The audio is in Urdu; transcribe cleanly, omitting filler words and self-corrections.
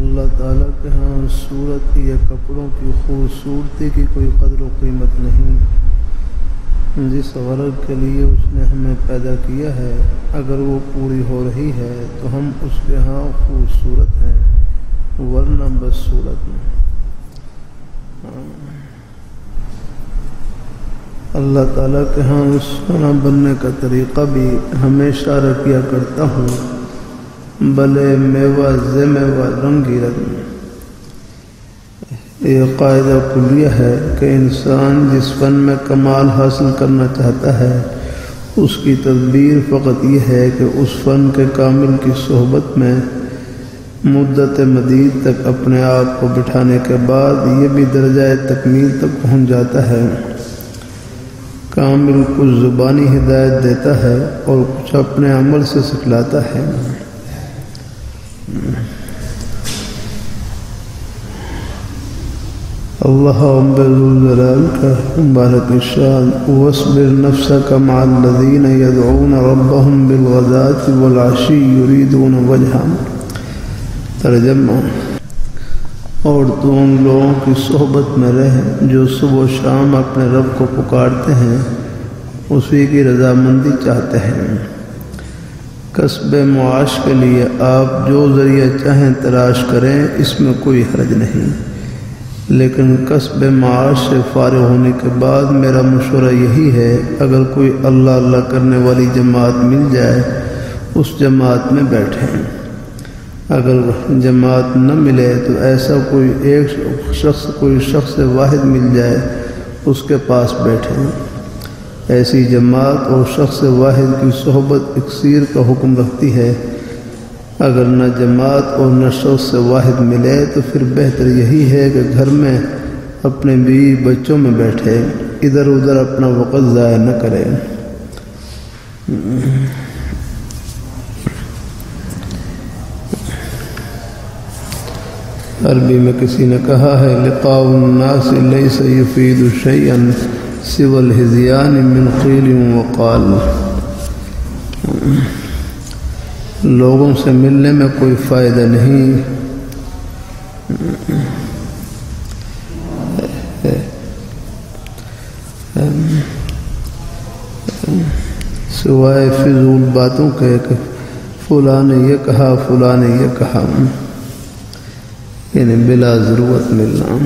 اللہ تعالیٰ کے ہاں صورت یا کپڑوں کی خوبصورتی کی کوئی قدر و قیمت نہیں۔ جس غرض کے لیے اس نے ہمیں پیدا کیا ہے اگر وہ پوری ہو رہی ہے تو ہم اس کے ہاں خوبصورت ہیں، ورنہ بس صورت میں۔ اللہ تعالیٰ کے ہاں سونا بننے کا طریقہ بھی ہمیشہ اشارہ کیا کرتا ہوں، بلے میوہ زمیوہ رنگی رنگ۔ یہ قاعدہ کلیہ ہے کہ انسان جس فن میں کمال حاصل کرنا چاہتا ہے اس کی تدبیر فقط یہ ہے کہ اس فن کے کامل کی صحبت میں مدت مدید تک اپنے آپ کو بٹھانے کے بعد یہ بھی درجہ تکمیل تک پہنچ جاتا ہے۔ کامل کچھ زبانی ہدایت دیتا ہے اور کچھ اپنے عمل سے سکھلاتا ہے۔ اللہ رب الجلال کا مبارک ارشاد وَاصْبِرْ نَفْسَكَ مَعَ الَّذِينَ يَدْعُونَ رَبَّهُمْ بِالْغَدَاةِ وَالْعَشِيِّ يُرِيدُونَ وَجْهَهُ۔ ترجمہ: اور تو ان لوگوں کی صحبت میں رہ جو صبح و شام اپنے رب کو پکارتے ہیں، اسی کی رضامندی چاہتے ہیں۔ کسب معاش کے لیے آپ جو ذریعہ چاہیں تلاش کریں، اس میں کوئی حرج نہیں، لیکن کسب معاش سے فارغ ہونے کے بعد میرا مشورہ یہی ہے اگر کوئی اللہ اللہ کرنے والی جماعت مل جائے اس جماعت میں بیٹھیں۔ اگر جماعت نہ ملے تو ایسا کوئی شخص واحد مل جائے اس کے پاس بیٹھیں۔ ایسی جماعت اور شخص واحد کی صحبت اکثیر کا حکم رکھتی ہے۔ اگر نہ جماعت اور نہ شخص واحد ملے تو پھر بہتر یہی ہے کہ گھر میں اپنے بیوی بچوں میں بیٹھے، ادھر ادھر اپنا وقت ضائع نہ کرے۔ عربی میں کسی نے کہا ہے لقاء الناس لیس یفید شیئا سوى الہذیان من قیل وقال۔ لوگوں سے ملنے میں کوئی فائدہ نہیں، سوائے فضول باتوں کے کہ فلاں نے یہ کہا فلاں نے یہ کہا، یعنی بلا ضرورت ملنا۔